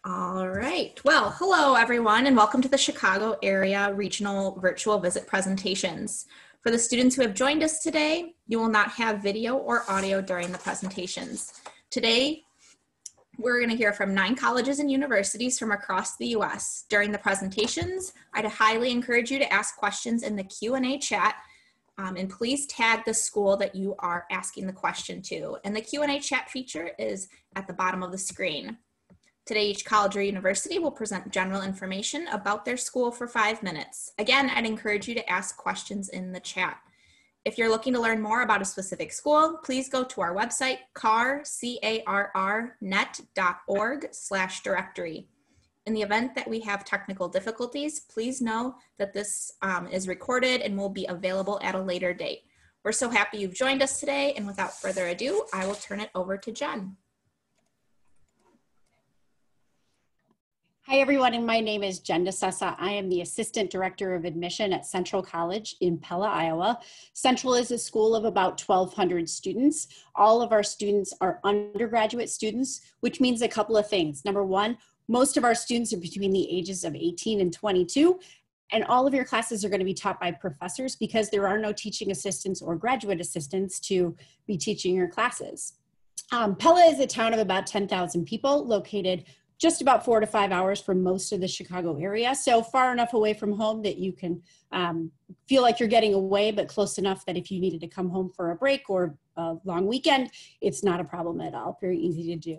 All right. Well, hello everyone, and welcome to the Chicago Area Regional Virtual Visit Presentations. For the students who have joined us today, you will not have video or audio during the presentations. Today, we're going to hear from 9 colleges and universities from across the U.S. During the presentations, I'd highly encourage you to ask questions in the Q&A chat, and please tag the school that you are asking the question to. And the Q&A chat feature is at the bottom of the screen. Today, each college or university will present general information about their school for 5 minutes. Again, I'd encourage you to ask questions in the chat. If you're looking to learn more about a specific school, please go to our website, carrnet.org/directory. In the event that we have technical difficulties, please know that this is recorded and will be available at a later date. We're so happy you've joined us today, and without further ado, I will turn it over to Jen. Hi everyone, and my name is Jen DeSessa. I am the Assistant Director of Admission at Central College in Pella, Iowa. Central is a school of about 1,200 students. All of our students are undergraduate students, which means a couple of things. Number one, most of our students are between the ages of 18 and 22, and all of your classes are going to be taught by professors because there are no teaching assistants or graduate assistants to be teaching your classes. Pella is a town of about 10,000 people located just about 4 to 5 hours from most of the Chicago area. So far enough away from home that you can feel like you're getting away, but close enough that if you needed to come home for a break or a long weekend, it's not a problem at all. Very easy to do.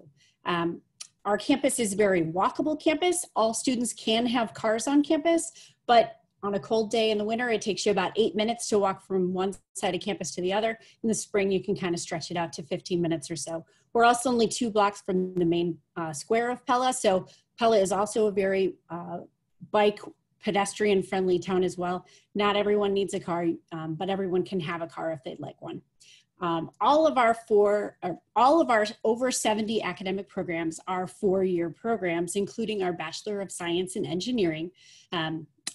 Our campus is a very walkable campus. All students can have cars on campus, but on a cold day in the winter, it takes you about 8 minutes to walk from one side of campus to the other. In the spring, you can kind of stretch it out to 15 minutes or so. We're also only 2 blocks from the main square of Pella, so Pella is also a very bike, pedestrian-friendly town as well. Not everyone needs a car, but everyone can have a car if they'd like one. All of our over 70 academic programs are 4-year programs, including our Bachelor of Science in Engineering.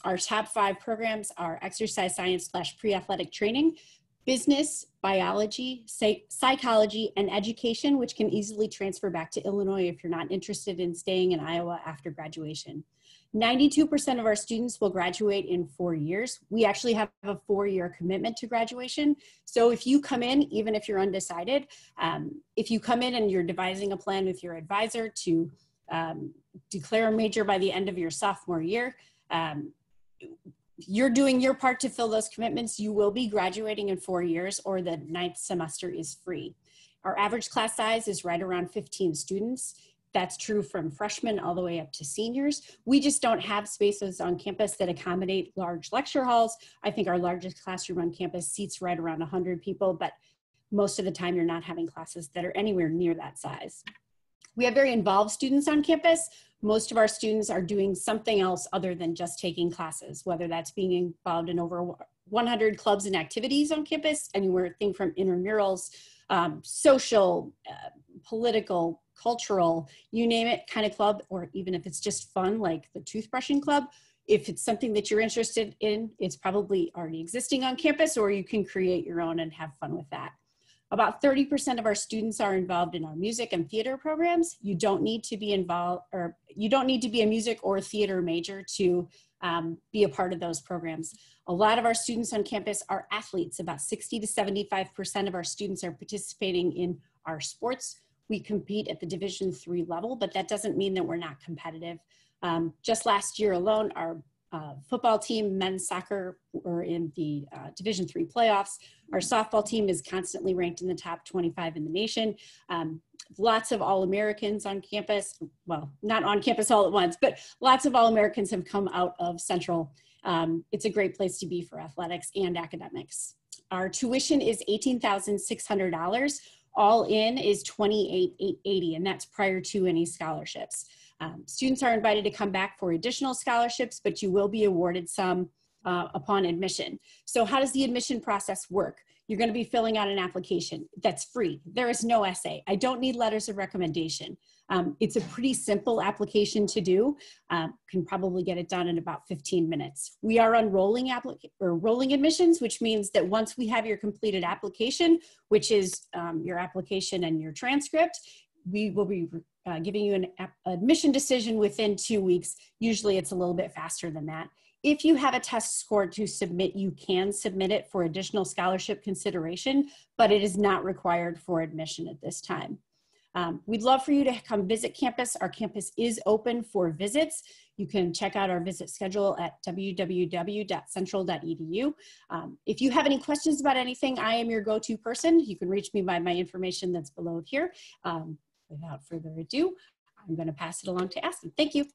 Our top 5 programs are exercise science / pre-athletic training, business, biology, psychology, and education, which can easily transfer back to Illinois if you're not interested in staying in Iowa after graduation. 92% of our students will graduate in 4 years. We actually have a 4-year commitment to graduation. So if you come in, even if you're undecided, if you come in and you're devising a plan with your advisor to declare a major by the end of your sophomore year, you're doing your part to fill those commitments. You will be graduating in 4 years, or the 9th semester is free. Our average class size is right around 15 students. That's true from freshmen all the way up to seniors. We just don't have spaces on campus that accommodate large lecture halls. I think our largest classroom on campus seats right around 100 people, but most of the time you're not having classes that are anywhere near that size. We have very involved students on campus. Most of our students are doing something else other than just taking classes, whether that's being involved in over 100 clubs and activities on campus, anywhere from intramurals, social, political, cultural, you name it, kind of club, or even if it's just fun, like the toothbrushing club. If it's something that you're interested in, it's probably already existing on campus, or you can create your own and have fun with that. About 30% of our students are involved in our music and theater programs. You don't need to be involved, or you don't need to be a music or theater major to be a part of those programs. A lot of our students on campus are athletes. About 60 to 75% of our students are participating in our sports. We compete at the Division III level, but that doesn't mean that we're not competitive. Just last year alone, our football team, men's soccer, were in the Division III playoffs. Our softball team is constantly ranked in the top 25 in the nation. Lots of All-Americans on campus. Well, not on campus all at once, but lots of All-Americans have come out of Central. It's a great place to be for athletics and academics. Our tuition is $18,600. All in is $28,880, and that's prior to any scholarships. Students are invited to come back for additional scholarships, but you will be awarded some upon admission. So how does the admission process work? You're going to be filling out an application that's free. There is no essay. I don't need letters of recommendation. It's a pretty simple application to do. Can probably get it done in about 15 minutes. We are on rolling admissions, which means that once we have your completed application, which is your application and your transcript, we will be giving you an admission decision within 2 weeks. Usually it's a little bit faster than that. If you have a test score to submit, you can submit it for additional scholarship consideration, but it is not required for admission at this time. We'd love for you to come visit campus. Our campus is open for visits. You can check out our visit schedule at www.central.edu. If you have any questions about anything, I am your go-to person. You can reach me by my information that's below here. Without further ado, I'm going to pass it along to Aston. Thank you.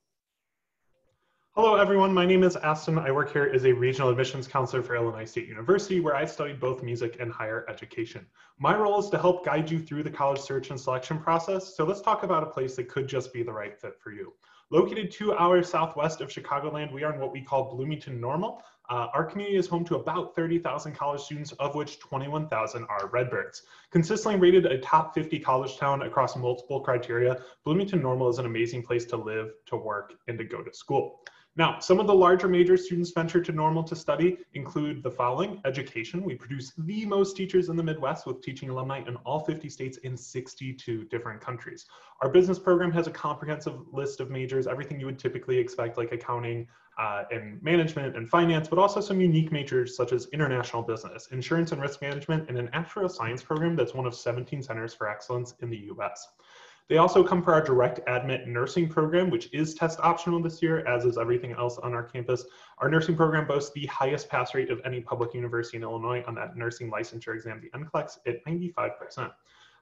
Hello everyone, my name is Aston. I work here as a regional admissions counselor for Illinois State University, where I studied both music and higher education. My role is to help guide you through the college search and selection process. So let's talk about a place that could just be the right fit for you. Located 2 hours southwest of Chicagoland, we are in what we call Bloomington Normal. Our community is home to about 30,000 college students, of which 21,000 are Redbirds. Consistently rated a top 50 college town across multiple criteria, Bloomington Normal is an amazing place to live, to work, and to go to school. Now, some of the larger major students venture to Normal to study include the following: education. We produce the most teachers in the Midwest, with teaching alumni in all 50 states in 62 different countries. Our business program has a comprehensive list of majors, everything you would typically expect, like accounting and management and finance, but also some unique majors such as international business, insurance and risk management, and an actuarial science program that's one of 17 centers for excellence in the US. They also come for our direct admit nursing program, which is test optional this year, as is everything else on our campus. Our nursing program boasts the highest pass rate of any public university in Illinois on that nursing licensure exam, the NCLEX, at 95%.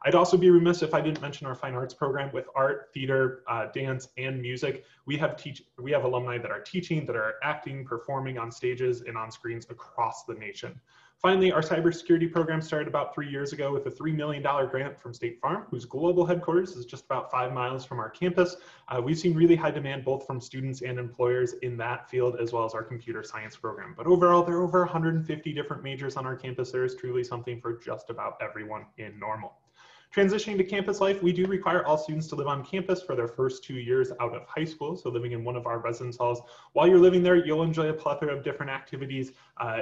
I'd also be remiss if I didn't mention our fine arts program with art, theater, dance, and music. We have alumni that are teaching, that are acting, performing on stages and on screens across the nation. Finally, our cybersecurity program started about 3 years ago with a $3 million grant from State Farm, whose global headquarters is just about 5 miles from our campus. We've seen really high demand both from students and employers in that field, as well as our computer science program. But overall, there are over 150 different majors on our campus. There is truly something for just about everyone in Normal. Transitioning to campus life, we do require all students to live on campus for their first 2 years out of high school, so living in one of our residence halls. While you're living there, you'll enjoy a plethora of different activities,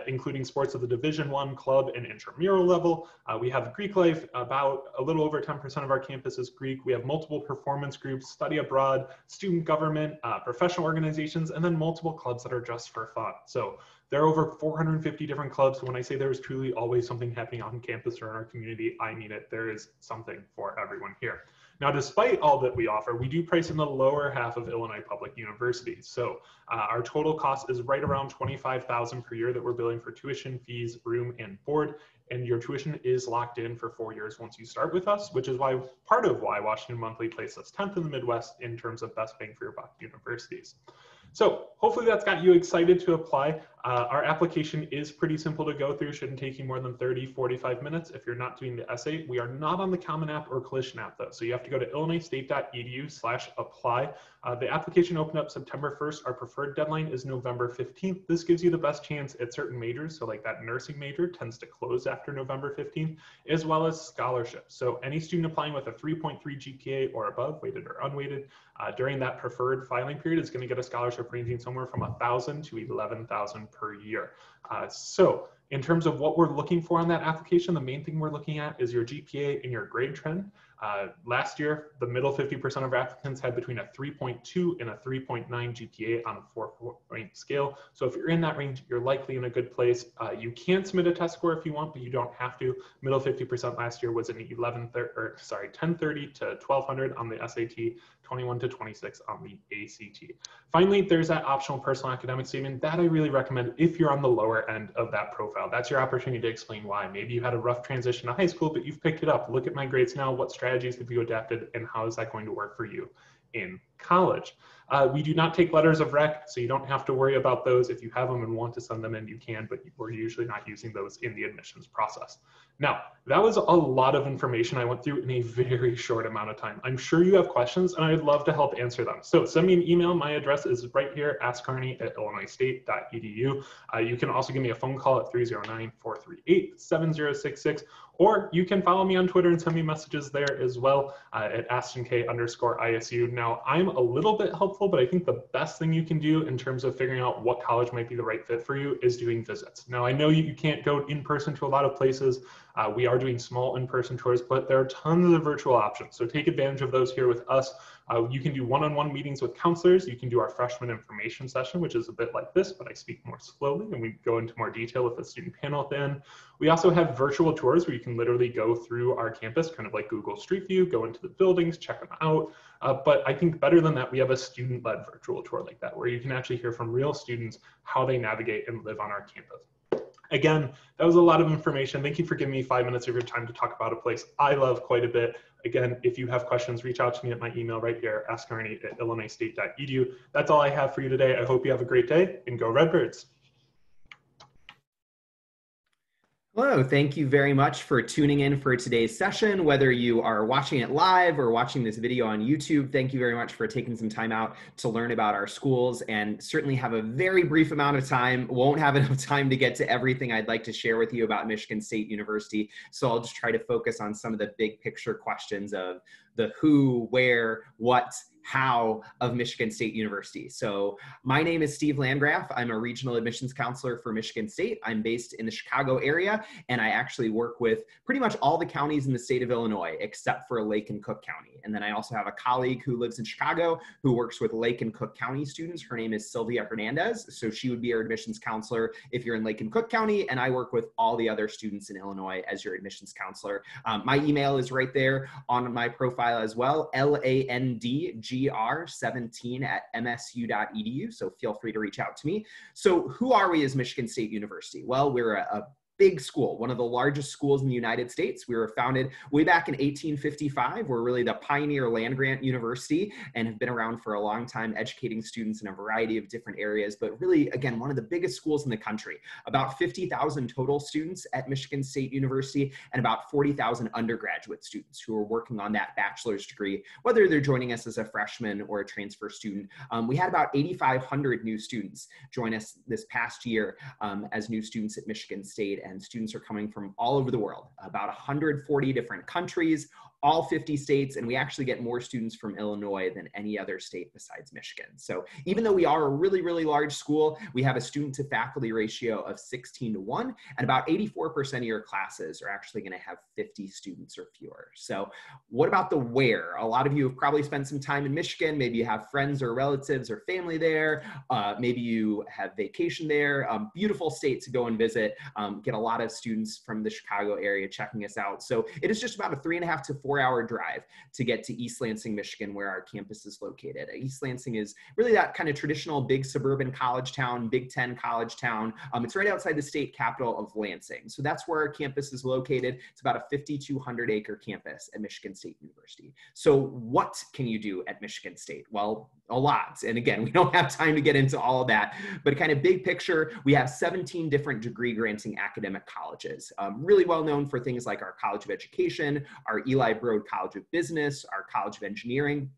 including sports of the Division I club and intramural level. We have Greek life. About a little over 10% of our campus is Greek. We have multiple performance groups, study abroad, student government, professional organizations, and then multiple clubs that are just for fun. So there are over 450 different clubs. So when I say there is truly always something happening on campus or in our community, I mean it. There is something for everyone here. Now, despite all that we offer, we do price in the lower half of Illinois public universities. So our total cost is right around $25,000 per year that we're billing for tuition, fees, room, and board. And your tuition is locked in for 4 years once you start with us, which is part of why Washington Monthly placed us 10th in the Midwest in terms of best bang for your buck universities. So hopefully that's got you excited to apply. Our application is pretty simple to go through. Shouldn't take you more than 30-45 minutes if you're not doing the essay. We are not on the Common App or Collision App though. So you have to go to illinoisstate.edu/apply. The application opened up September 1st. Our preferred deadline is November 15th. This gives you the best chance at certain majors. So like that nursing major tends to close after November 15th, as well as scholarships. So any student applying with a 3.3 GPA or above, weighted or unweighted, during that preferred filing period is going to get a scholarship ranging somewhere from $1,000 to $11,000 per year. So in terms of what we're looking for on that application, the main thing we're looking at is your GPA and your grade trend. Last year, the middle 50% of applicants had between a 3.2 and a 3.9 GPA on a 4-point scale. So if you're in that range, you're likely in a good place. You can submit a test score if you want, but you don't have to. Middle 50% last year was an 1030 to 1200 on the SAT, 21 to 26 on the ACT. Finally, there's that optional personal academic statement that I really recommend if you're on the lower end of that profile. That's your opportunity to explain why. Maybe you had a rough transition to high school, but you've picked it up. Look at my grades now. What strategies have you adapted, and how is that going to work for you in college? We do not take letters of rec, so you don't have to worry about those. If you have them and want to send them in, you can, but we're usually not using those in the admissions process. Now, that was a lot of information I went through in a very short amount of time. I'm sure you have questions, and I'd love to help answer them. So send me an email. My address is right here, askcarney@illinoisstate.edu. You can also give me a phone call at 309-438-7066, Or you can follow me on Twitter and send me messages there as well at AstonK_ISU. Now, I'm a little bit helpful, but I think the best thing you can do in terms of figuring out what college might be the right fit for you is doing visits. Now, I know you can't go in person to a lot of places. We are doing small in-person tours, but there are tons of virtual options. So take advantage of those here with us. You can do one-on-one meetings with counselors. You can do our freshman information session, which is a bit like this, but I speak more slowly and we go into more detail with the student panel at the end. We also have virtual tours where you can literally go through our campus, kind of like Google Street View, go into the buildings, check them out. But I think better than that, we have a student-led virtual tour like that, where you can actually hear from real students how they navigate and live on our campus. Again, that was a lot of information. Thank you for giving me 5 minutes of your time to talk about a place I love quite a bit. Again, if you have questions, reach out to me at my email right here, askarney@illinoisstate.edu. That's all I have for you today. I hope you have a great day, and go Redbirds. Hello, thank you very much for tuning in for today's session. Whether you are watching it live or watching this video on YouTube, thank you very much for taking some time out to learn about our schools, and certainly have a very brief amount of time. Won't have enough time to get to everything I'd like to share with you about Michigan State University, so I'll just try to focus on some of the big picture questions of the who, where, what, how of Michigan State University. So my name is Steve Landgraf. I'm a regional admissions counselor for Michigan State. I'm based in the Chicago area, and I actually work with pretty much all the counties in the state of Illinois, except for Lake and Cook County. And then I also have a colleague who lives in Chicago who works with Lake and Cook County students. Her name is Sylvia Hernandez. So she would be our admissions counselor if you're in Lake and Cook County, and I work with all the other students in Illinois as your admissions counselor. My email is right there on my profile as well, landgr17@msu.edu. So feel free to reach out to me. So who are we as Michigan State University? Well, we're a big school, one of the largest schools in the United States. We were founded way back in 1855. We're really the pioneer land-grant university and have been around for a long time, educating students in a variety of different areas, but really, again, one of the biggest schools in the country. About 50,000 total students at Michigan State University and about 40,000 undergraduate students who are working on that bachelor's degree, whether they're joining us as a freshman or a transfer student. We had about 8,500 new students join us this past year as new students at Michigan State, and students are coming from all over the world, about 140 different countries, all 50 states, and we actually get more students from Illinois than any other state besides Michigan. So even though we are a really, really large school, we have a student to faculty ratio of 16:1, and about 84% of your classes are actually gonna have 50 students or fewer. So what about the where? A lot of you have probably spent some time in Michigan. Maybe you have friends or relatives or family there. Maybe you have vacation there. Beautiful state to go and visit. Get a lot of students from the Chicago area checking us out. So it is just about a 3.5 to 4-hour drive to get to East Lansing, Michigan, where our campus is located. East Lansing is really that kind of traditional big suburban college town, Big Ten college town. It's right outside the state capital of Lansing. So that's where our campus is located. It's about a 5,200 acre campus at Michigan State University. So what can you do at Michigan State? Well, a lot. And again, we don't have time to get into all of that, but kind of big picture, we have 17 different degree granting academic colleges, really well known for things like our College of Education, our Eli Broad College of Business, our College of Engineering.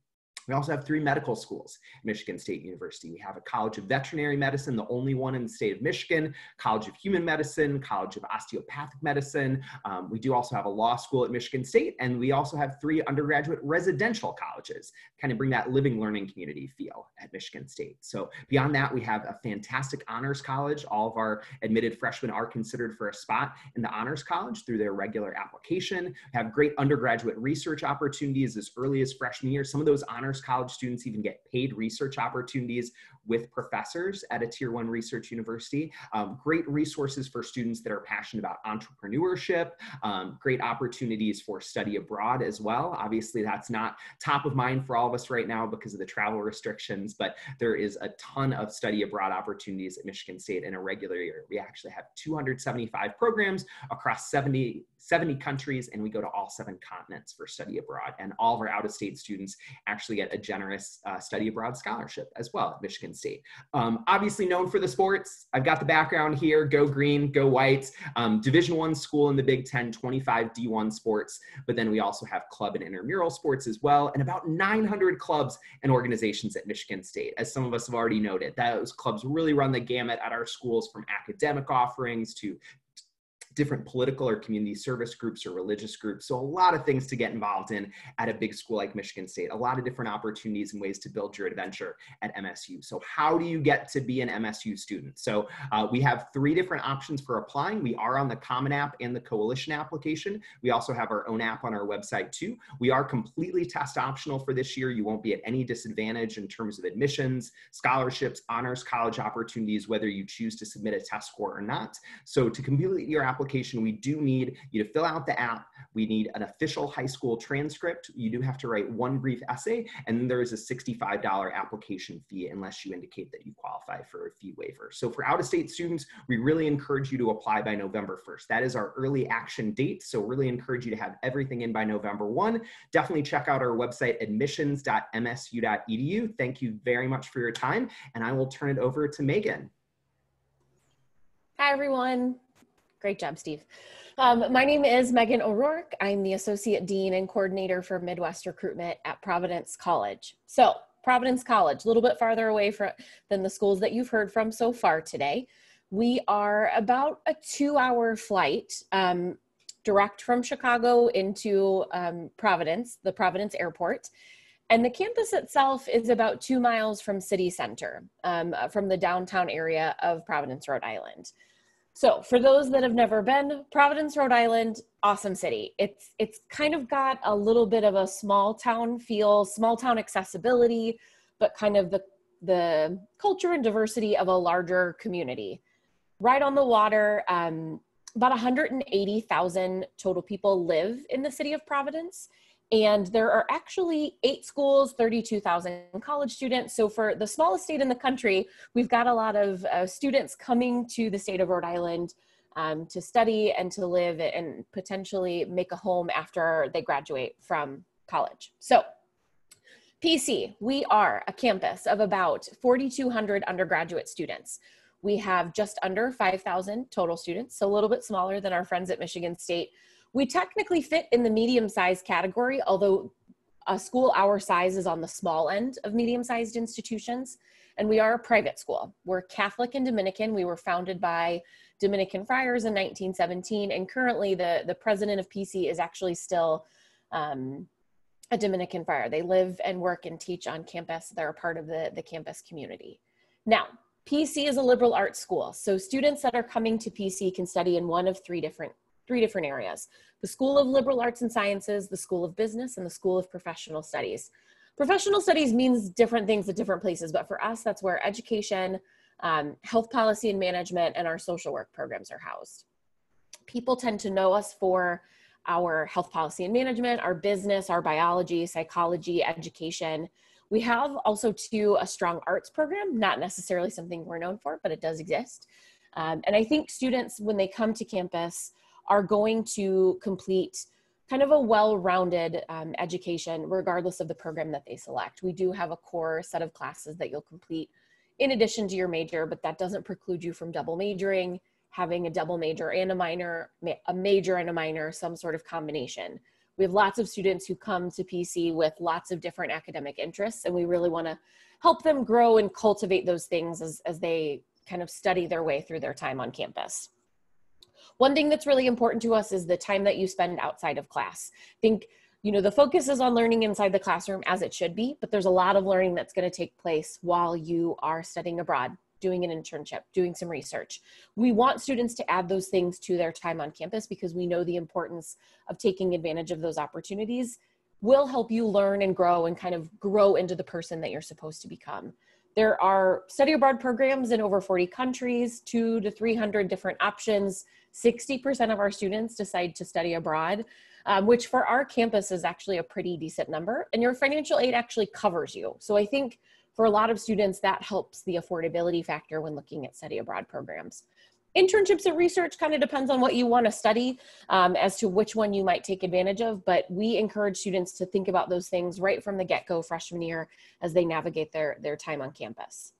We also have 3 medical schools at Michigan State University. We have a College of Veterinary Medicine, the only one in the state of Michigan, College of Human Medicine, College of Osteopathic Medicine. We do also have a law school at Michigan State, and we also have 3 undergraduate residential colleges, kind of bring that living learning community feel at Michigan State. So beyond that, we have a fantastic honors college. All of our admitted freshmen are considered for a spot in the honors college through their regular application. We have great undergraduate research opportunities as early as freshman year. Some of those honors college students even get paid research opportunities with professors at a tier 1 research university. Great resources for students that are passionate about entrepreneurship, great opportunities for study abroad as well. Obviously, that's not top of mind for all of us right now because of the travel restrictions, but there is a ton of study abroad opportunities at Michigan State in a regular year. We actually have 275 programs across 70 countries, and we go to all 7 continents for study abroad. And all of our out-of-state students actually get a generous study abroad scholarship as well at Michigan State. Obviously known for the sports. I've got the background here, go green, go white. Division I school in the Big Ten, 25 D1 sports, but then we also have club and intramural sports as well, and about 900 clubs and organizations at Michigan State. As some of us have already noted, those clubs really run the gamut at our schools, from academic offerings to different political or community service groups or religious groups. So a lot of things to get involved in at a big school like Michigan State, a lot of different opportunities and ways to build your adventure at MSU. So how do you get to be an MSU student? So we have 3 different options for applying. We are on the Common App and the Coalition application. We also have our own app on our website too. We are completely test optional for this year. You won't be at any disadvantage in terms of admissions, scholarships, honors college opportunities, whether you choose to submit a test score or not. So to complete your application, we do need you to fill out the app. We need an official high school transcript. You do have to write 1 brief essay, and then there is a $65 application fee unless you indicate that you qualify for a fee waiver. So for out-of-state students, we really encourage you to apply by November 1st. That is our early action date, so really encourage you to have everything in by November 1. Definitely check out our website, admissions.msu.edu. Thank you very much for your time, and I will turn it over to Megan. Hi, everyone. Great job, Steve. My name is Megan O'Rourke. I'm the Associate Dean and Coordinator for Midwest Recruitment at Providence College. So Providence College, a little bit farther away than the schools that you've heard from so far today. We are about a 2-hour flight direct from Chicago into Providence, the Providence Airport. And the campus itself is about 2 miles from city center, from the downtown area of Providence, Rhode Island. So for those that have never been, Providence, Rhode Island, awesome city. It's kind of got a little bit of a small town feel, small town accessibility, but kind of the culture and diversity of a larger community. Right on the water, about 180,000 total people live in the city of Providence. And there are actually 8 schools, 32,000 college students. So for the smallest state in the country, we've got a lot of students coming to the state of Rhode Island to study and to live and potentially make a home after they graduate from college. So PC, we are a campus of about 4,200 undergraduate students. We have just under 5,000 total students, so a little bit smaller than our friends at Michigan State. We technically fit in the medium-sized category, although a school our size is on the small end of medium-sized institutions, and we are a private school. We're Catholic and Dominican. We were founded by Dominican friars in 1917, and currently the president of PC is actually still a Dominican friar. They live and work and teach on campus. They're a part of the campus community. Now, PC is a liberal arts school, so students that are coming to PC can study in one of three different areas: the School of Liberal Arts and Sciences, the School of Business, and the School of Professional Studies. Professional studies means different things at different places, but for us, that's where education, health policy and management, and our social work programs are housed. People tend to know us for our health policy and management, our business, our biology, psychology, education. We have also too a strong arts program, not necessarily something we're known for, but it does exist. And I think students, when they come to campus, are going to complete kind of a well-rounded education, regardless of the program that they select. We do have a core set of classes that you'll complete in addition to your major, but that doesn't preclude you from double majoring, having a double major and a minor, a major and a minor, some sort of combination. We have lots of students who come to PC with lots of different academic interests, and we really want to help them grow and cultivate those things as they kind of study their way through their time on campus. One thing that's really important to us is the time that you spend outside of class. I think, the focus is on learning inside the classroom, as it should be, but there's a lot of learning that's going to take place while you are studying abroad, doing an internship, doing some research. We want students to add those things to their time on campus because we know the importance of taking advantage of those opportunities will help you learn and grow and kind of grow into the person that you're supposed to become. There are study abroad programs in over 40 countries, 200 to 300 different options. 60% of our students decide to study abroad, which for our campus is actually a pretty decent number. And your financial aid actually covers you. So I think for a lot of students, that helps the affordability factor when looking at study abroad programs. Internships and research kind of depends on what you want to study as to which one you might take advantage of, but we encourage students to think about those things right from the get-go freshman year as they navigate their time on campus.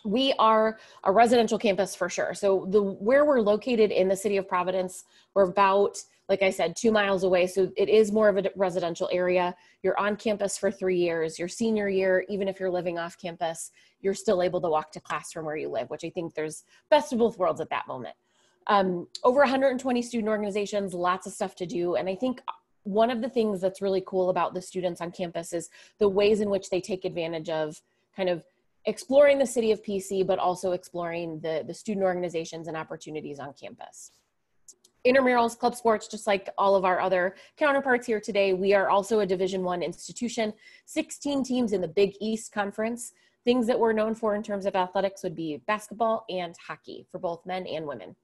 We are a residential campus for sure. So where we're located in the city of Providence, we're about, like I said, 2 miles away. So it is more of a residential area. You're on campus for 3 years. Your senior year, even if you're living off campus, you're still able to walk to class from where you live, which I think there's best of both worlds at that moment. Over 120 student organizations, lots of stuff to do. And I think one of the things that's really cool about the students on campus is the ways in which they take advantage of kind of exploring the city of PC, but also exploring the student organizations and opportunities on campus. Intramurals, club sports, just like all of our other counterparts here today, we are also a Division I institution, 16 teams in the Big East Conference. Things that we're known for in terms of athletics would be basketball and hockey for both men and women.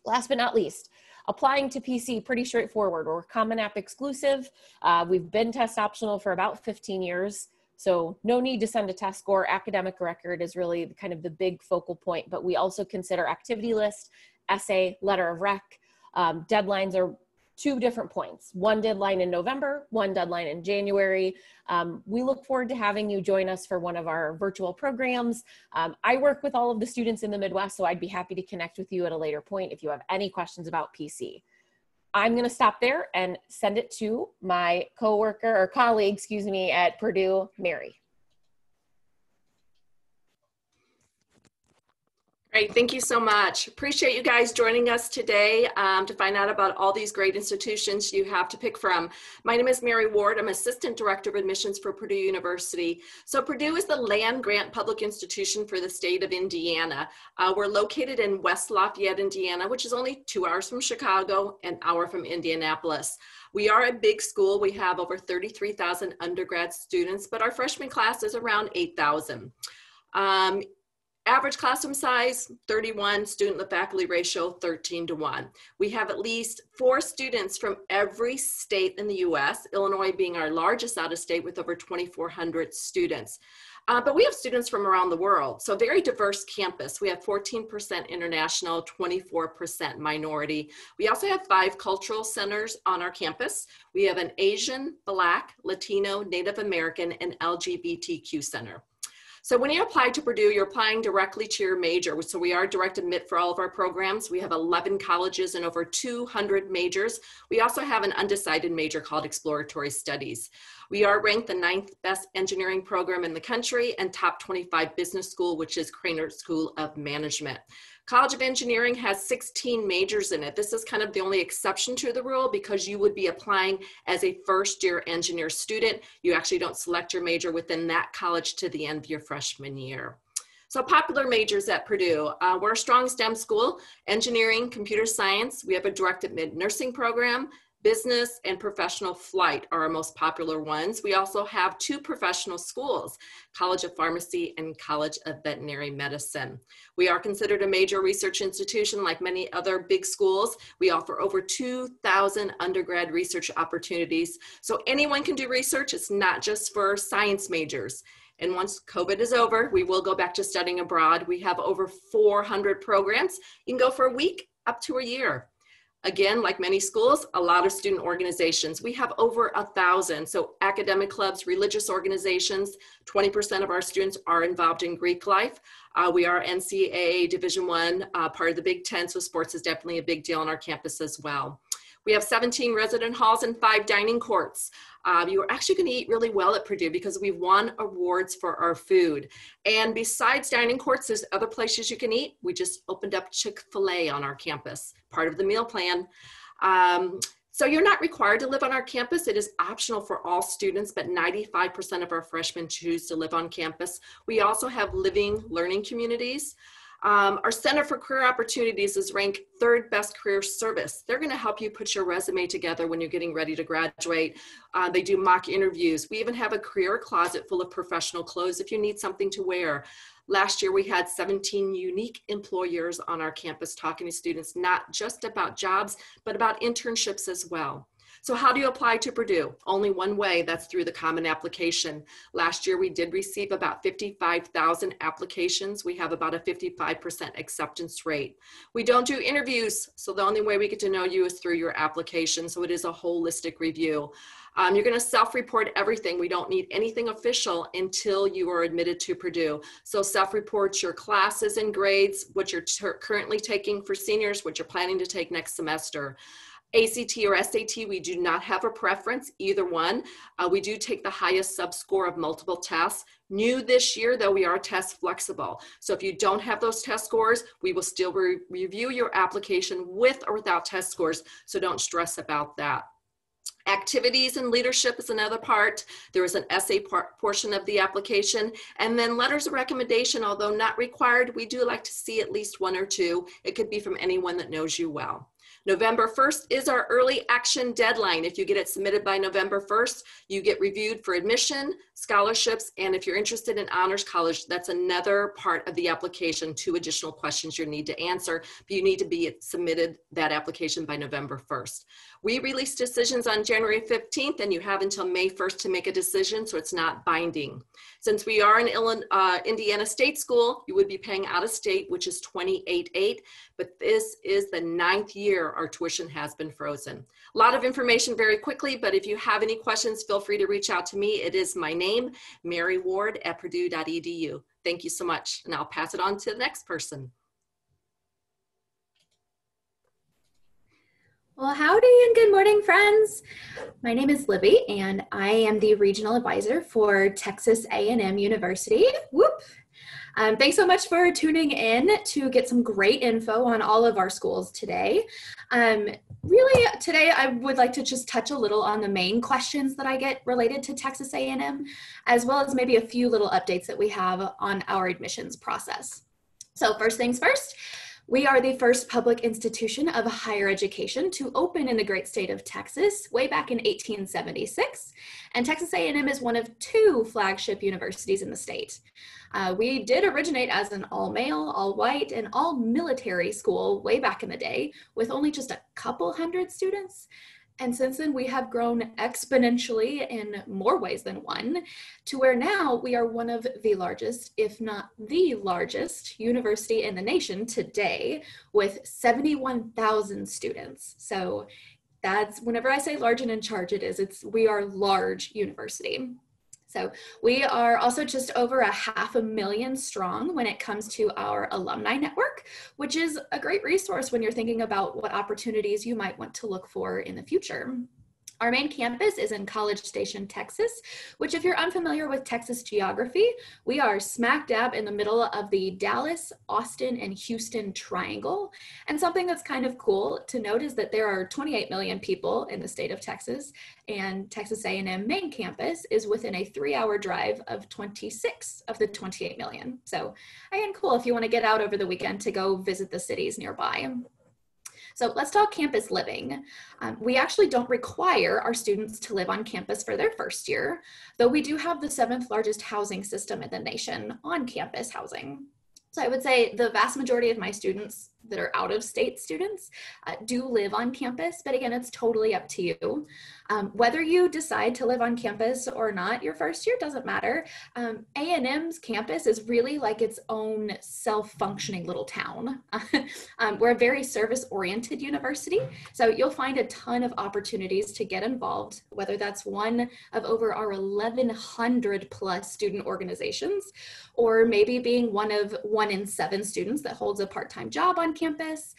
Last but not least, applying to PC, pretty straightforward. We're Common App exclusive. We've been test optional for about 15 years, so no need to send a test score. Academic record is really kind of the big focal point, but we also consider activity list, essay, letter of rec. Deadlines are 2 different points. One deadline in November, one deadline in January. We look forward to having you join us for one of our virtual programs. I work with all of the students in the Midwest, so I'd be happy to connect with you at a later point if you have any questions about PC. I'm gonna stop there and send it to my coworker or colleague, excuse me, at Purdue, Mary. Great, thank you so much. Appreciate you guys joining us today to find out about all these great institutions you have to pick from. My name is Mary Ward. I'm Assistant Director of Admissions for Purdue University. So Purdue is the land-grant public institution for the state of Indiana. We're located in West Lafayette, Indiana, which is only 2 hours from Chicago, an hour from Indianapolis. We are a big school. We have over 33,000 undergrad students, but our freshman class is around 8,000. Average classroom size, 31, student to faculty ratio, 13:1. We have at least 4 students from every state in the US, Illinois being our largest out of state with over 2,400 students. But we have students from around the world, so very diverse campus. We have 14% international, 24% minority. We also have 5 cultural centers on our campus. We have an Asian, Black, Latino, Native American, and LGBTQ center. So when you apply to Purdue, you're applying directly to your major. So we are direct admit for all of our programs. We have 11 colleges and over 200 majors. We also have an undecided major called Exploratory Studies. We are ranked the 9th best engineering program in the country and top 25 business school, which is Craner School of Management. College of Engineering has 16 majors in it. This is kind of the only exception to the rule because you would be applying as a first-year engineer student. You actually don't select your major within that college to the end of your freshman year. So popular majors at Purdue. We're a strong STEM school, engineering, computer science. We have a direct admit nursing program. Business and professional flight are our most popular ones. We also have 2 professional schools, College of Pharmacy and College of Veterinary Medicine. We are considered a major research institution like many other big schools. We offer over 2,000 undergrad research opportunities. So anyone can do research. It's not just for science majors. And once COVID is over, we will go back to studying abroad. We have over 400 programs. You can go for a week up to a year. Again, like many schools, a lot of student organizations. We have over 1,000. So academic clubs, religious organizations, 20% of our students are involved in Greek life. We are NCAA Division I, part of the Big Ten, so sports is definitely a big deal on our campus as well. We have 17 resident halls and 5 dining courts. You are actually going to eat really well at Purdue because we've won awards for our food. And besides dining courts, there's other places you can eat. We just opened up Chick-fil-A on our campus, part of the meal plan. So you're not required to live on our campus. It is optional for all students, but 95% of our freshmen choose to live on campus. We also have living learning communities. Our Center for Career Opportunities is ranked 3rd best career service. They're going to help you put your resume together when you're getting ready to graduate. They do mock interviews. We even have a career closet full of professional clothes if you need something to wear. Last year, we had 17 unique employers on our campus talking to students, not just about jobs, but about internships as well. So how do you apply to Purdue? Only one way, that's through the Common Application. Last year, we did receive about 55,000 applications. We have about a 55% acceptance rate. We don't do interviews, so the only way we get to know you is through your application, so it is a holistic review. You're going to self-report everything. We don't need anything official until you are admitted to Purdue. So self-report your classes and grades, what you're currently taking for seniors, what you're planning to take next semester. ACT or SAT, we do not have a preference, either one. We do take the highest sub-score of multiple tests. New this year, though, we are test flexible. So if you don't have those test scores, we will still review your application with or without test scores, so don't stress about that. Activities and leadership is another part. There is an essay portion of the application, and then letters of recommendation, although not required, we do like to see at least one or two. It could be from anyone that knows you well. November 1st is our early action deadline. If you get it submitted by November 1st, you get reviewed for admission, scholarships, and if you're interested in honors college, that's another part of the application, 2 additional questions you need to answer, but you need to be submitted that application by November 1st. We release decisions on January 15th, and you have until May 1st to make a decision, so it's not binding. Since we are an Indiana State School, you would be paying out of state, which is $28,800, but this is the 9th year our tuition has been frozen. A lot of information very quickly, but if you have any questions, feel free to reach out to me. It is my name, Mary Ward at purdue.edu. Thank you so much, and I'll pass it on to the next person. Well, howdy and good morning, friends. My name is Libby, and I am the regional advisor for Texas A&M University. Whoop! Thanks so much for tuning in to get some great info on all of our schools today. Really, today I would like to just touch a little on the main questions that I get related to Texas A&M, as well as maybe a few little updates that we have on our admissions process. So first things first, we are the first public institution of higher education to open in the great state of Texas way back in 1876, and Texas A&M is one of 2 flagship universities in the state. We did originate as an all-male, all-white, and all-military school way back in the day with only just a couple hundred students. And since then, we have grown exponentially in more ways than one, to where now we are one of the largest, if not the largest, university in the nation today with 71,000 students. So that's, whenever I say large and in charge, we are large university. So we are also just over 500,000 strong when it comes to our alumni network, which is a great resource when you're thinking about what opportunities you might want to look for in the future. Our main campus is in College Station, Texas, which, if you're unfamiliar with Texas geography, we are smack dab in the middle of the Dallas, Austin, and Houston triangle. And something that's kind of cool to note is that there are 28 million people in the state of Texas, and Texas A&M main campus is within a 3-hour drive of 26 of the 28 million. So again, cool if you want to get out over the weekend to go visit the cities nearby. So let's talk campus living. We actually don't require our students to live on campus for their first year, though we do have the 7th largest housing system in the nation on campus housing. So I would say the vast majority of my students that are out-of-state students do live on campus, but again, it's totally up to you. Whether you decide to live on campus or not, your first year doesn't matter. A&M's campus is really like its own self-functioning little town. We're a very service-oriented university, so you'll find a ton of opportunities to get involved, whether that's one of over our 1,100 plus student organizations, or maybe being one of 1 in 7 students that holds a part-time job on campus,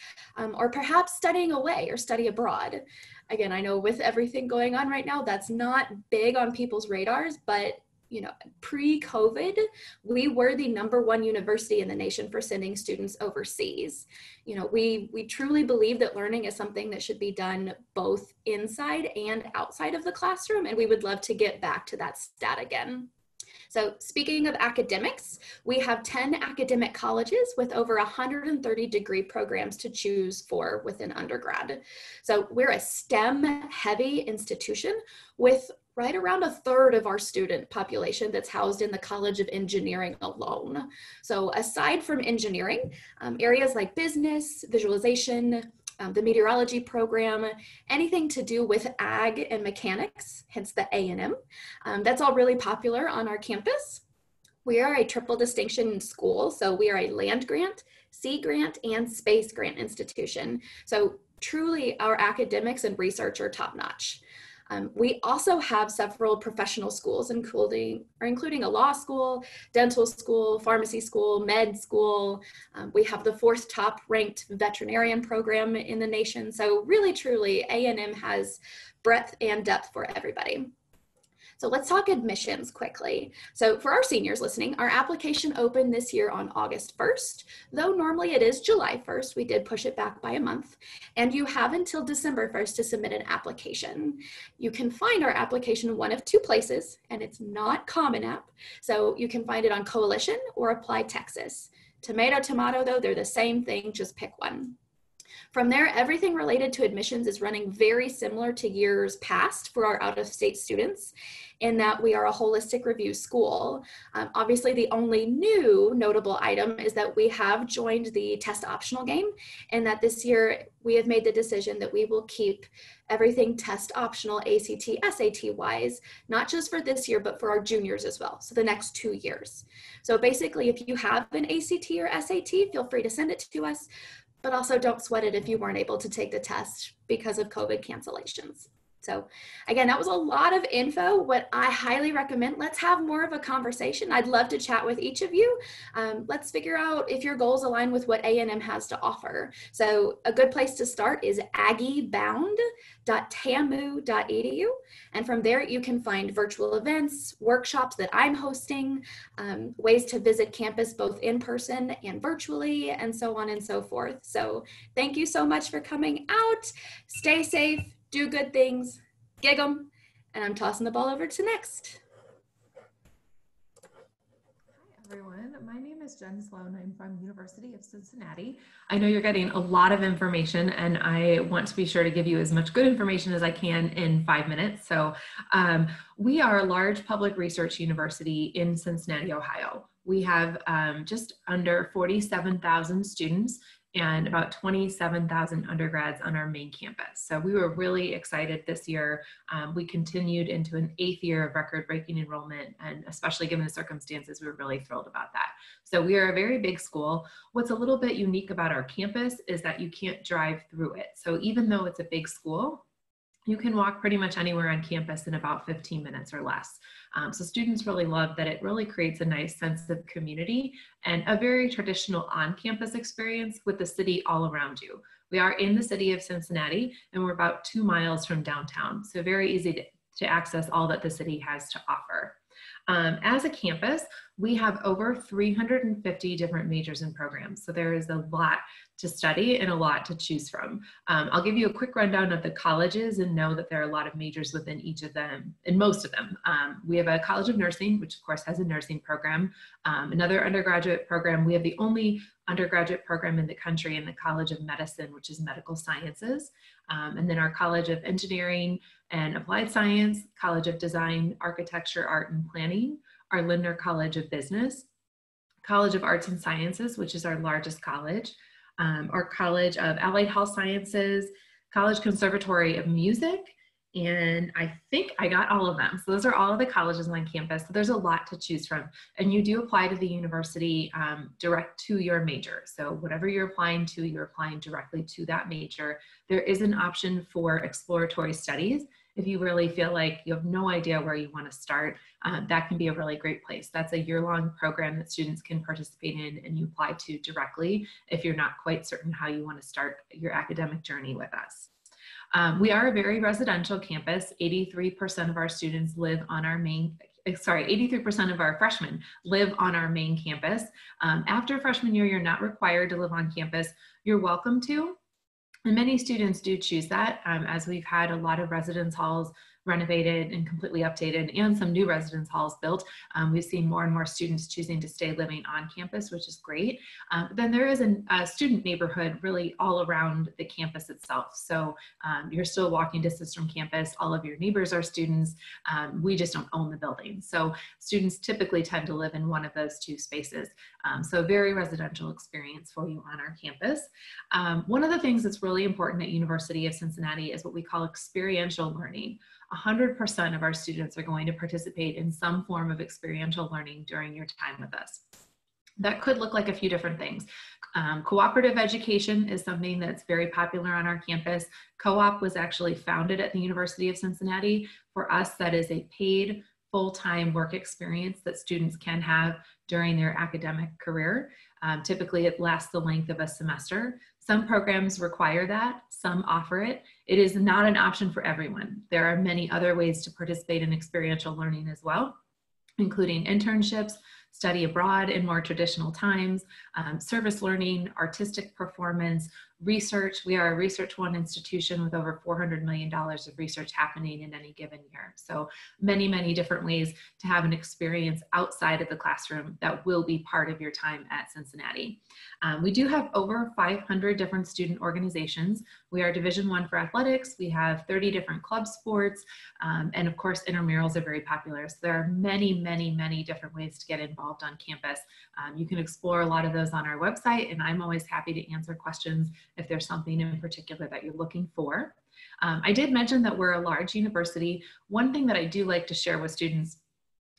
or perhaps studying away or study abroad. Again, I know with everything going on right now, that's not big on people's radars, but you know, pre-COVID, we were the #1 university in the nation for sending students overseas. You know, we truly believe that learning is something that should be done both inside and outside of the classroom, and we would love to get back to that stat again. So speaking of academics, we have 10 academic colleges with over 130 degree programs to choose for within undergrad. So we're a STEM heavy institution with right around 1/3 of our student population that's housed in the College of Engineering alone. So aside from engineering, areas like business, visualization, the meteorology program, anything to do with ag and mechanics, hence the A&M. That's all really popular on our campus. We are a triple distinction school, so we are a land grant, sea grant, and space grant institution. So truly our academics and research are top notch. We also have several professional schools, including a law school, dental school, pharmacy school, med school. We have the 4th top ranked veterinarian program in the nation. So really, truly, A&M has breadth and depth for everybody. So let's talk admissions quickly. So for our seniors listening, our application opened this year on August 1st, though normally it is July 1st. We did push it back by a month, and you have until December 1st to submit an application. You can find our application in one of 2 places, and it's not Common App. So you can find it on Coalition or Apply Texas. Tomato, tomato, though, they're the same thing, just pick one. From there, everything related to admissions is running very similar to years past for our out-of-state students, in that we are a holistic review school. Obviously, the only new notable item is that we have joined the test optional game, and that this year we have made the decision that we will keep everything test optional ACT, SAT wise, not just for this year, but for our juniors as well, so the next 2 years. So basically, if you have an ACT or SAT, feel free to send it to us, but also don't sweat it if you weren't able to take the test because of COVID cancellations. So again, that was a lot of info. What I highly recommend, let's have more of a conversation. I'd love to chat with each of you. Let's figure out if your goals align with what A&M has to offer. So a good place to start is aggiebound.tamu.edu. And from there, you can find virtual events, workshops that I'm hosting, ways to visit campus both in person and virtually, and so on and so forth. So thank you so much for coming out. Stay safe. Do good things, gig 'em, and I'm tossing the ball over to next. Hi everyone, my name is Jen Sloan. I'm from University of Cincinnati. I know you're getting a lot of information, and I want to be sure to give you as much good information as I can in 5 minutes. So we are a large public research university in Cincinnati, Ohio. We have just under 47,000 students and about 27,000 undergrads on our main campus. So we were really excited this year. We continued into an 8th year of record-breaking enrollment, and especially given the circumstances, we were really thrilled about that. So we are a very big school. What's a little bit unique about our campus is that you can't drive through it. So even though it's a big school, you can walk pretty much anywhere on campus in about 15 minutes or less. So students really love that. It really creates a nice sense of community and a very traditional on-campus experience with the city all around you. We are in the city of Cincinnati, and we're about 2 miles from downtown. So very easy to access all that the city has to offer. As a campus, we have over 350 different majors and programs. So there is a lot to study and a lot to choose from. I'll give you a quick rundown of the colleges and know that there are a lot of majors within each of them, and most of them. We have a College of Nursing, which of course has a nursing program. Another undergraduate program, we have the only undergraduate program in the country in the College of Medicine, which is medical sciences. And then our College of Engineering and Applied Science, College of Design, Architecture, Art, and Planning, our Lindner College of Business, College of Arts and Sciences, which is our largest college, our College of Allied Health Sciences, College Conservatory of Music, and I think I got all of them. So those are all of the colleges on campus. So there's a lot to choose from. And you do apply to the university direct to your major. So whatever you're applying to, you're applying directly to that major. There is an option for exploratory studies. If you really feel like you have no idea where you want to start, that can be a really great place. That's a year-long program that students can participate in and you apply to directly if you're not quite certain how you want to start your academic journey with us. We are a very residential campus. 83% of our students live on our main, 83% of our freshmen live on our main campus. After freshman year, you're not required to live on campus. You're welcome to. And many students do choose that, as we've had a lot of residence halls renovated and completely updated and some new residence halls built. We've seen more and more students choosing to stay living on campus, which is great. Then there is a student neighborhood really all around the campus itself. So you're still walking distance from campus. All of your neighbors are students. We just don't own the building. So students typically tend to live in one of those 2 spaces. So very residential experience for you on our campus. One of the things that's really important at University of Cincinnati is what we call experiential learning. 100% of our students are going to participate in some form of experiential learning during your time with us. That could look like a few different things. Cooperative education is something that's very popular on our campus. Co-op was actually founded at the University of Cincinnati. For us, that is a paid full-time work experience that students can have during their academic career. Typically, it lasts the length of a semester. Some programs require that, some offer it. It is not an option for everyone. There are many other ways to participate in experiential learning as well, including internships, study abroad in more traditional times, service learning, artistic performance, research. We are a Research One institution with over $400 million of research happening in any given year. So many, many different ways to have an experience outside of the classroom that will be part of your time at Cincinnati. We do have over 500 different student organizations. We are Division I for athletics. We have 30 different club sports. And of course, intramurals are very popular. So there are many, many, many different ways to get involved on campus. You can explore a lot of those on our website, and I'm always happy to answer questions if there's something in particular that you're looking for. I did mention that we're a large university. One thing that I do like to share with students,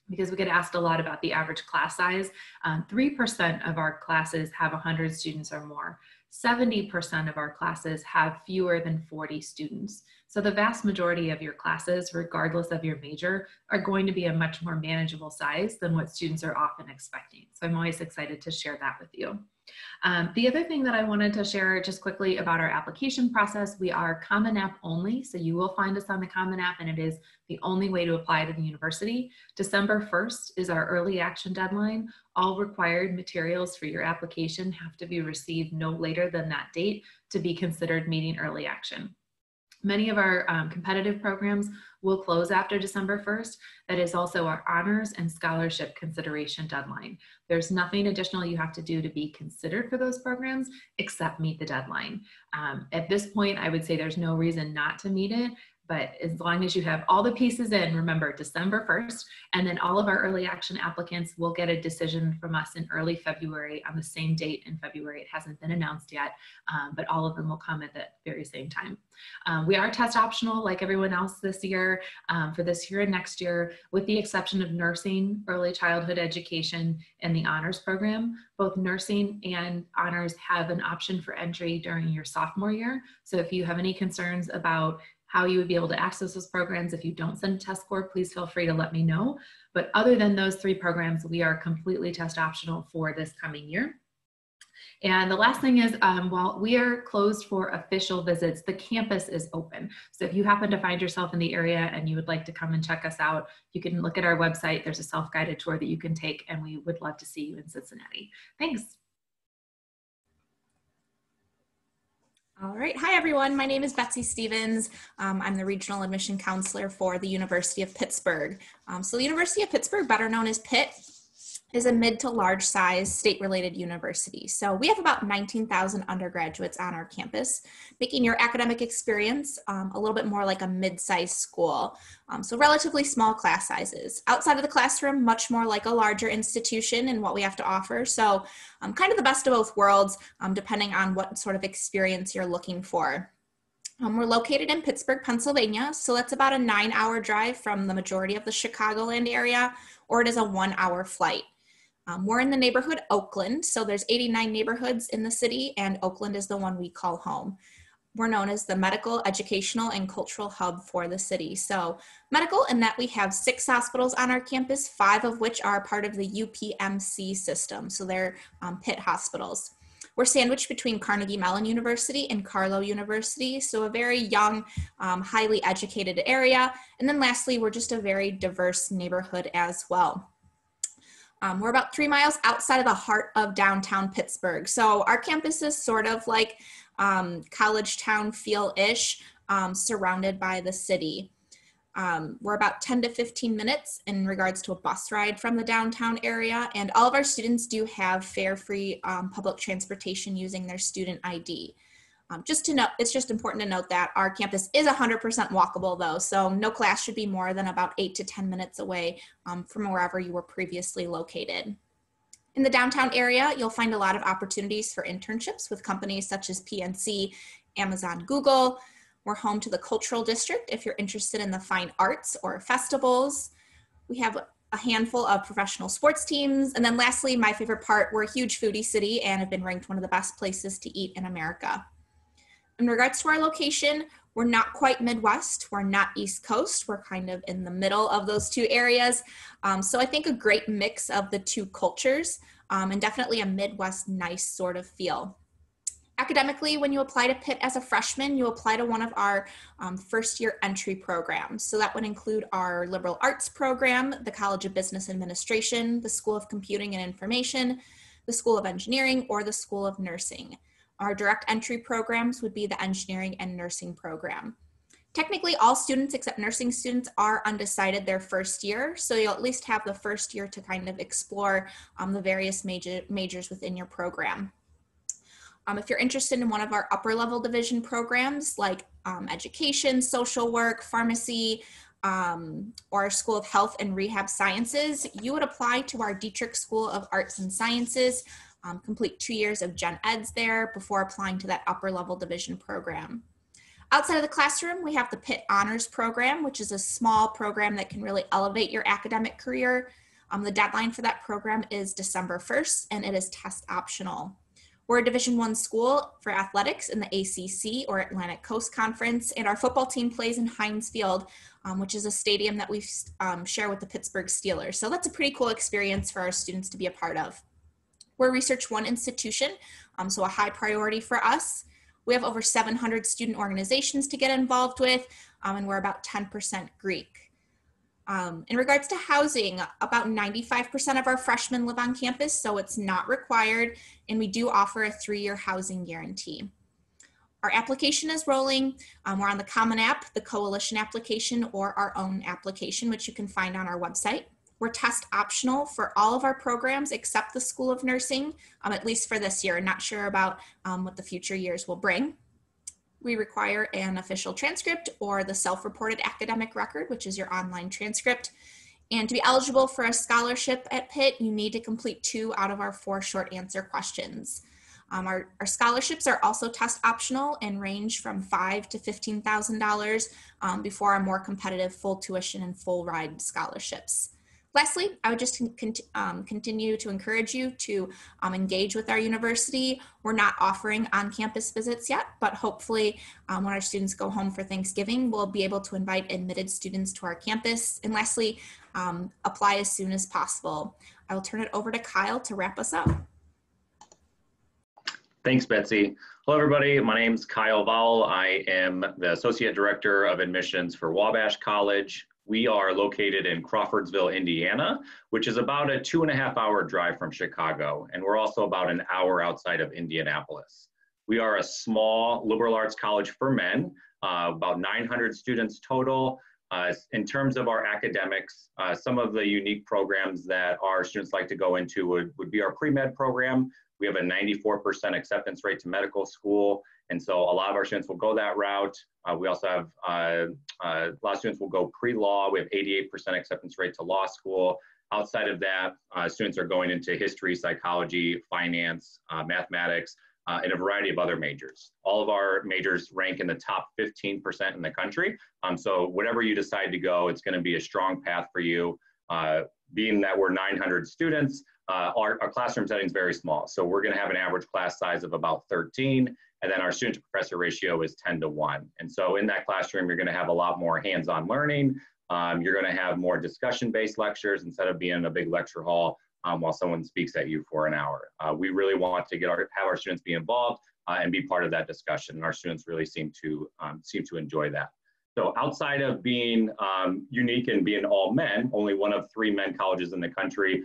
because we get asked a lot about the average class size, 3% of our classes have 100 students or more. 70% of our classes have fewer than 40 students. So the vast majority of your classes, regardless of your major, are going to be a much more manageable size than what students are often expecting. So I'm always excited to share that with you. The other thing that I wanted to share just quickly about our application process, we are Common App only, so you will find us on the Common App, and it is the only way to apply to the university. December 1st is our early action deadline. All required materials for your application have to be received no later than that date to be considered meeting early action. Many of our competitive programs will close after December 1st. That is also our honors and scholarship consideration deadline. There's nothing additional you have to do to be considered for those programs except meet the deadline. At this point, I would say there's no reason not to meet it, but as long as you have all the pieces in, remember December 1st, and then all of our early action applicants will get a decision from us in early February on the same date in February. It hasn't been announced yet, but all of them will come at the very same time. We are test optional like everyone else this year, for this year and next year, with the exception of nursing, early childhood education, and the honors program. Both nursing and honors have an option for entry during your sophomore year. So if you have any concerns about how you would be able to access those programs if you don't send a test score, please feel free to let me know. But other than those three programs, we are completely test optional for this coming year. And the last thing is, while we are closed for official visits, the campus is open. So if you happen to find yourself in the area and you would like to come and check us out, you can look at our website. There's a self-guided tour that you can take, and we would love to see you in Cincinnati. Thanks. All right. Hi, everyone. My name is Betsy Stevens. I'm the Regional Admission Counselor for the University of Pittsburgh. So the University of Pittsburgh, better known as Pitt, is a mid to large size state-related university. So we have about 19,000 undergraduates on our campus, making your academic experience a little bit more like a mid-sized school. So relatively small class sizes. Outside of the classroom, much more like a larger institution in what we have to offer. So kind of the best of both worlds, depending on what sort of experience you're looking for. We're located in Pittsburgh, Pennsylvania, so that's about a 9-hour drive from the majority of the Chicagoland area, or it is a 1-hour flight. We're in the neighborhood Oakland, so there's 89 neighborhoods in the city, and Oakland is the one we call home. We're known as the medical, educational, and cultural hub for the city. So medical in that we have 6 hospitals on our campus, 5 of which are part of the UPMC system, so they're Pitt hospitals. We're sandwiched between Carnegie Mellon University and Carlow University, so a very young, highly educated area. And then lastly, we're just a very diverse neighborhood as well. We're about 3 miles outside of the heart of downtown Pittsburgh. So our campus is sort of like college town feel-ish, surrounded by the city. We're about 10 to 15 minutes in regards to a bus ride from the downtown area, and all of our students do have fare-free public transportation using their student ID. Just to note, it's just important to note that our campus is 100% walkable though, so no class should be more than about 8 to 10 minutes away from wherever you were previously located. In the downtown area, you'll find a lot of opportunities for internships with companies such as PNC, Amazon, Google. We're home to the Cultural District if you're interested in the fine arts or festivals. We have a handful of professional sports teams. And then lastly, my favorite part, we're a huge foodie city and have been ranked one of the best places to eat in America. In regards to our location, we're not quite Midwest, we're not East Coast, we're kind of in the middle of those two areas. So I think a great mix of the two cultures and definitely a Midwest nice sort of feel. Academically, when you apply to Pitt as a freshman, you apply to one of our first year entry programs. So that would include our liberal arts program, the College of Business Administration, the School of Computing and Information, the School of Engineering, or the School of Nursing. Our direct entry programs would be the engineering and nursing program. Technically, all students except nursing students are undecided their first year, so you'll at least have the first year to kind of explore the various majors within your program. If you're interested in one of our upper level division programs like education, social work, pharmacy, or our School of Health and Rehab Sciences, you would apply to our Dietrich School of Arts and Sciences, complete 2 years of gen eds there before applying to that upper level division program. Outside of the classroom, we have the Pitt Honors Program, which is a small program that can really elevate your academic career. The deadline for that program is December 1st, and it is test optional. We're a Division I school for athletics in the ACC, or Atlantic Coast Conference, and our football team plays in Heinz Field, which is a stadium that we share with the Pittsburgh Steelers. So that's a pretty cool experience for our students to be a part of. We're a Research One institution, so a high priority for us. We have over 700 student organizations to get involved with, and we're about 10% Greek. In regards to housing, about 95% of our freshmen live on campus, so it's not required, and we do offer a 3-year housing guarantee. Our application is rolling. We're on the Common App, the Coalition application, or our own application, which you can find on our website. We're test optional for all of our programs except the School of Nursing, at least for this year. Not sure about what the future years will bring. We require an official transcript or the self-reported academic record, which is your online transcript. And to be eligible for a scholarship at Pitt, you need to complete 2 out of our 4 short answer questions. Our scholarships are also test optional and range from $5,000 to $15,000 before our more competitive full tuition and full ride scholarships. Lastly, I would just continue to encourage you to engage with our university. We're not offering on-campus visits yet, but hopefully when our students go home for Thanksgiving, we'll be able to invite admitted students to our campus. And lastly, apply as soon as possible. I will turn it over to Kyle to wrap us up. Thanks, Betsy. Hello, everybody. My name's Kyle Vowell. I am the Associate Director of Admissions for Wabash College. We are located in Crawfordsville, Indiana, which is about a 2.5-hour drive from Chicago, and we're also about an hour outside of Indianapolis. We are a small liberal arts college for men, about 900 students total. In terms of our academics, some of the unique programs that our students like to go into would be our pre-med program. We have a 94% acceptance rate to medical school, and so a lot of our students will go that route. We also have a lot of students will go pre-law. We have 88% acceptance rate to law school. Outside of that, students are going into history, psychology, finance, mathematics, and a variety of other majors. All of our majors rank in the top 15% in the country. So whatever you decide to go, it's going to be a strong path for you. Being that we're 900 students, our classroom setting is very small. So we're going to have an average class size of about 13. And then our student to professor ratio is 10-to-1. And so in that classroom, you're going to have a lot more hands-on learning. You're going to have more discussion-based lectures instead of being in a big lecture hall while someone speaks at you for an hour. We really want to have our students be involved and be part of that discussion. And our students really seem to enjoy that. So outside of being unique and being all men, only one of 3 men colleges in the country,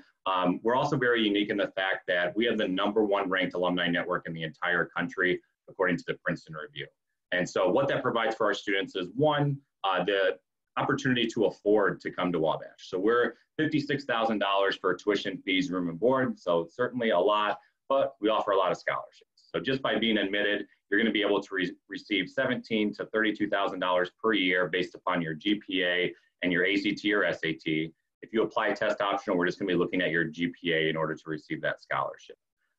we're also very unique in the fact that we have the #1 ranked alumni network in the entire country, according to the Princeton Review. And so what that provides for our students is, one, the opportunity to afford to come to Wabash. So we're $56,000 for tuition, fees, room and board. So certainly a lot, but we offer a lot of scholarships. So just by being admitted, you're going to be able to receive $17,000 to $32,000 per year based upon your GPA and your ACT or SAT. If you apply test optional, we're just going to be looking at your GPA in order to receive that scholarship.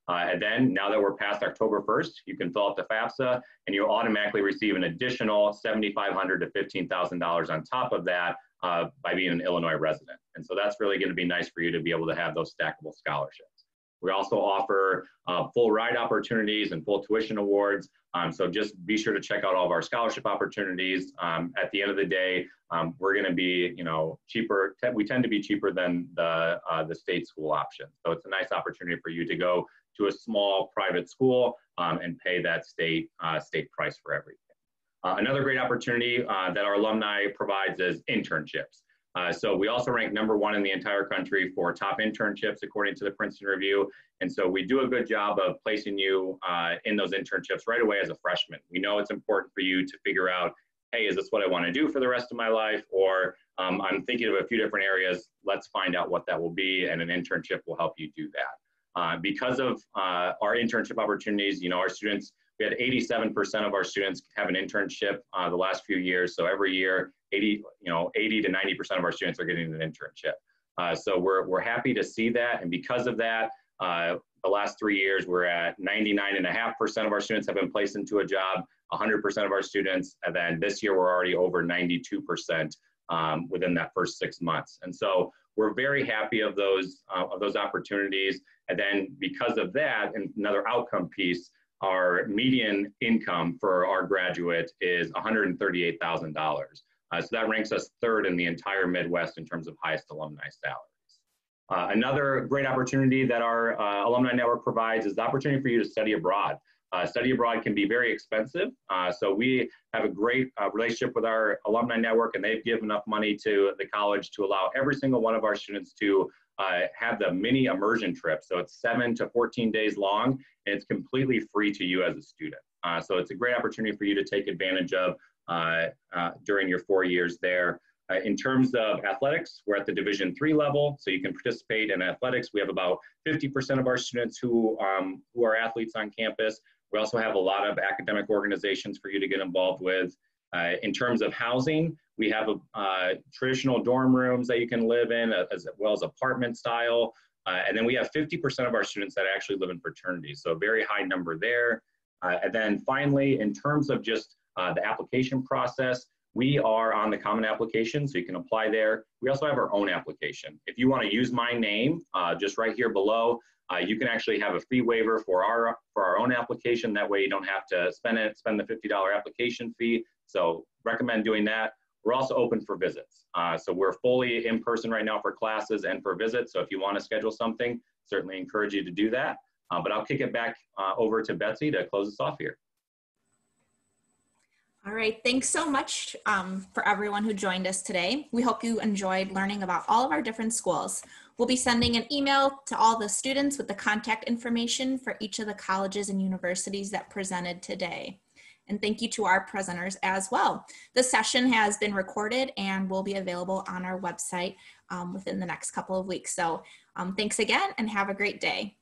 And then now that we're past October 1st, you can fill out the FAFSA and you'll automatically receive an additional $7,500 to $15,000 on top of that by being an Illinois resident. And so that's really going to be nice for you to be able to have those stackable scholarships. We also offer full ride opportunities and full tuition awards. So just be sure to check out all of our scholarship opportunities. At the end of the day, we're going to be, cheaper. We tend to be cheaper than the state school option. So it's a nice opportunity for you to go to a small private school and pay that state price for everything. Another great opportunity that our alumni provides is internships. So we also rank #1 in the entire country for top internships according to the Princeton Review. And so we do a good job of placing you in those internships right away as a freshman. We know it's important for you to figure out, hey, is this what I want to do for the rest of my life? Or I'm thinking of a few different areas. Let's find out what that will be, and an internship will help you do that. Because of our internship opportunities, our students, we had 87% of our students have an internship the last few years. So every year, 80 to 90% of our students are getting an internship. So we're happy to see that. And because of that, the last 3 years, we're at 99.5% of our students have been placed into a job, 100% of our students. And then this year, we're already over 92% within that first 6 months. And so we're very happy of those opportunities. And then because of that, and another outcome piece, our median income for our graduate is $138,000. So that ranks us 3rd in the entire Midwest in terms of highest alumni salaries. Another great opportunity that our alumni network provides is the opportunity for you to study abroad. Study abroad can be very expensive. So we have a great relationship with our alumni network, and they've given enough money to the college to allow every single one of our students to have the mini immersion trip. So it's 7 to 14 days long, and it's completely free to you as a student. So it's a great opportunity for you to take advantage of during your 4 years there. In terms of athletics, we're at the Division III level, so you can participate in athletics. We have about 50% of our students who are athletes on campus. We also have a lot of academic organizations for you to get involved with. In terms of housing, we have traditional dorm rooms that you can live in, as well as apartment style. And then we have 50% of our students that actually live in fraternities, so a very high number there. And then finally, in terms of just the application process, we are on the Common Application, so you can apply there. We also have our own application. If you want to use my name, just right here below, you can actually have a fee waiver for our own application. That way you don't have to spend the $50 application fee. So recommend doing that. We're also open for visits. So we're fully in person right now for classes and for visits. So if you want to schedule something, certainly encourage you to do that. But I'll kick it back over to Betsy to close us off here. All right, thanks so much for everyone who joined us today. We hope you enjoyed learning about all of our different schools. We'll be sending an email to all the students with the contact information for each of the colleges and universities that presented today. And thank you to our presenters as well. The session has been recorded and will be available on our website within the next couple of weeks. So thanks again and have a great day.